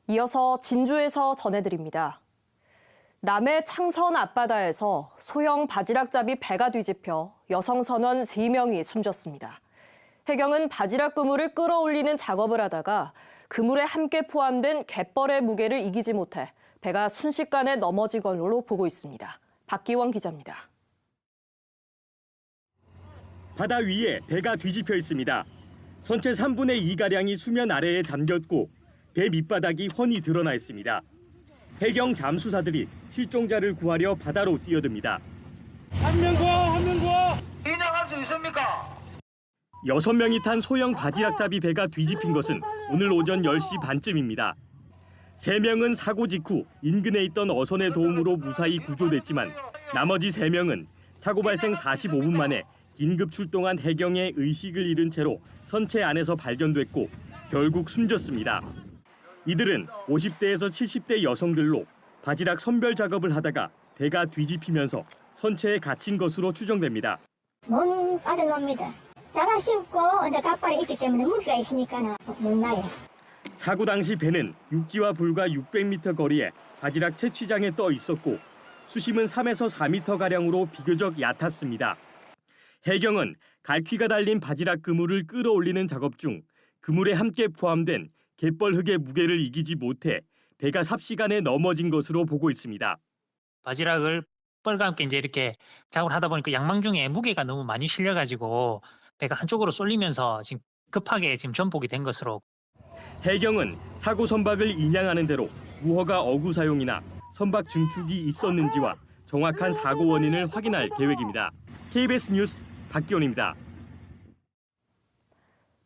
이어서 진주에서 전해드립니다. 남해 창선 앞바다에서 소형 바지락잡이 배가 뒤집혀 여성 선원 3명이 숨졌습니다. 해경은 바지락 그물을 끌어올리는 작업을 하다가 그물에 함께 포함된 갯벌의 무게를 이기지 못해 배가 순식간에 넘어진 걸로 보고 있습니다. 박기원 기자입니다. 바다 위에 배가 뒤집혀 있습니다. 선체 3분의 2가량이 수면 아래에 잠겼고 배 밑바닥이 훤히 드러나 있습니다. 해경 잠수사들이 실종자를 구하려 바다로 뛰어듭니다. 한 명 구워! 인양할 수 있습니까? 6명이 탄 소형 바지락잡이 배가 뒤집힌 것은 오늘 오전 10시 반쯤입니다. 3명은 사고 직후 인근에 있던 어선의 도움으로 무사히 구조됐지만 나머지 3명은 사고 발생 45분 만에 긴급 출동한 해경의 의식을 잃은 채로 선체 안에서 발견됐고 결국 숨졌습니다. 이들은 50대에서 70대 여성들로 바지락 선별 작업을 하다가 배가 뒤집히면서 선체에 갇힌 것으로 추정됩니다. 몸 빠져나옵니다. 자가 쉽고 이제 갓발이 있기 때문에 무게가 있으니까 못 나요. 사고 당시 배는 육지와 불과 600m 거리에 바지락 채취장에 떠 있었고 수심은 3에서 4m가량으로 비교적 얕았습니다. 해경은 갈퀴가 달린 바지락 그물을 끌어올리는 작업 중 그물에 함께 포함된 갯벌 흙의 무게를 이기지 못해 배가 삽시간에 넘어진 것으로 보고 있습니다. 바지락을 뻘과 함께 이제 이렇게 작업을 하다 보니까 양망 중에 무게가 너무 많이 실려가지고 배가 한쪽으로 쏠리면서 지금 급하게 전복이 된 것으로. 해경은 사고 선박을 인양하는 대로 무허가 어구 사용이나 선박 증축이 있었는지와 정확한 사고 원인을 확인할 계획입니다. KBS 뉴스 박기원입니다.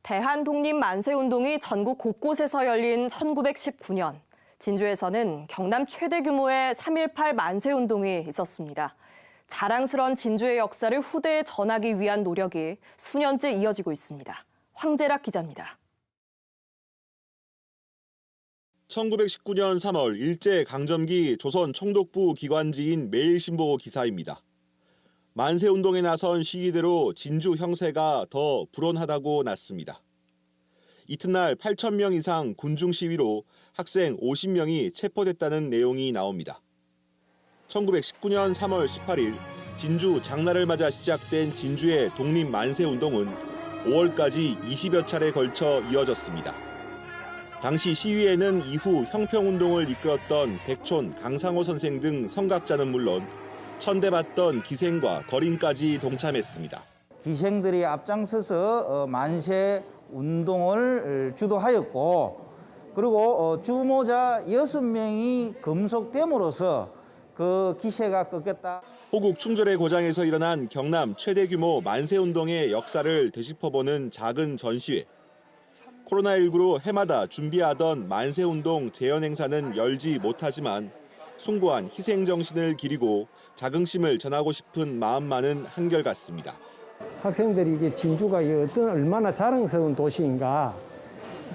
대한독립 만세운동이 전국 곳곳에서 열린 1919년, 진주에서는 경남 최대 규모의 3.18 만세운동이 있었습니다. 자랑스러운 진주의 역사를 후대에 전하기 위한 노력이 수년째 이어지고 있습니다. 황재락 기자입니다. 1919년 3월 일제강점기 조선 총독부 기관지인 매일신보 기사입니다. 만세운동에 나선 시기대로 진주 형세가 더 불온하다고 났습니다. 이튿날 8,000명 이상 군중 시위로 학생 50명이 체포됐다는 내용이 나옵니다. 1919년 3월 18일 진주 장날을 맞아 시작된 진주의 독립 만세운동은 5월까지 20여 차례 걸쳐 이어졌습니다. 당시 시위에는 이후 형평운동을 이끌었던 백촌, 강상호 선생 등 성각자는 물론 천대받던 기생과 거린까지 동참했습니다. 기생들이 앞장서서 만세 운동을 주도하였고 그리고 주모자 6명이 금속됨으로써 그 기세가 꺾였다. 호국 충절의 고장에서 일어난 경남 최대 규모 만세운동의 역사를 되짚어보는 작은 전시회. 코로나19로 해마다 준비하던 만세운동 재연행사는 열지 못하지만 숭고한 희생정신을 기리고 자긍심을 전하고 싶은 마음만은 한결같습니다. 학생들이 이게 진주가 얼마나 자랑스러운 도시인가,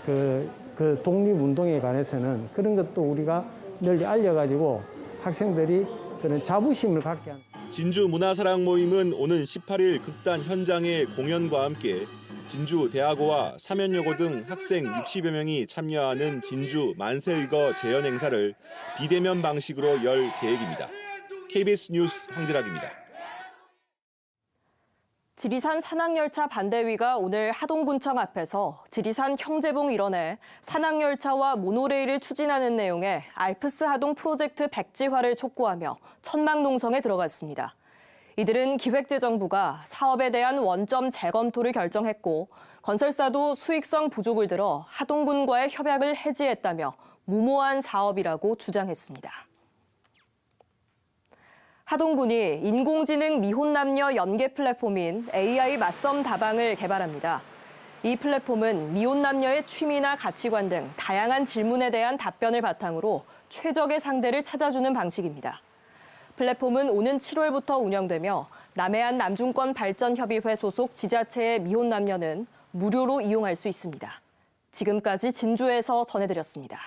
그 독립운동에 관해서는 그런 것도 우리가 널리 알려가지고 학생들이 그런 자부심을 갖게 하는. 진주 문화사랑 모임은 오는 18일 극단 현장의 공연과 함께 진주 대학어와 사면여고 등 학생 60여 명이 참여하는 진주 만세의거 재연 행사를 비대면 방식으로 열 계획입니다. KBS 뉴스 황재락입니다. 지리산 산악열차 반대위가 오늘 하동군청 앞에서 지리산 형제봉 일원에 산악열차와 모노레일을 추진하는 내용의 알프스 하동 프로젝트 백지화를 촉구하며 천막농성에 들어갔습니다. 이들은 기획재정부가 사업에 대한 원점 재검토를 결정했고 건설사도 수익성 부족을 들어 하동군과의 협약을 해지했다며 무모한 사업이라고 주장했습니다. 하동군이 인공지능 미혼남녀 연계 플랫폼인 AI 맞섬 다방을 개발합니다. 이 플랫폼은 미혼남녀의 취미나 가치관 등 다양한 질문에 대한 답변을 바탕으로 최적의 상대를 찾아주는 방식입니다. 플랫폼은 오는 7월부터 운영되며 남해안 남중권 발전협의회 소속 지자체의 미혼남녀는 무료로 이용할 수 있습니다. 지금까지 진주에서 전해드렸습니다.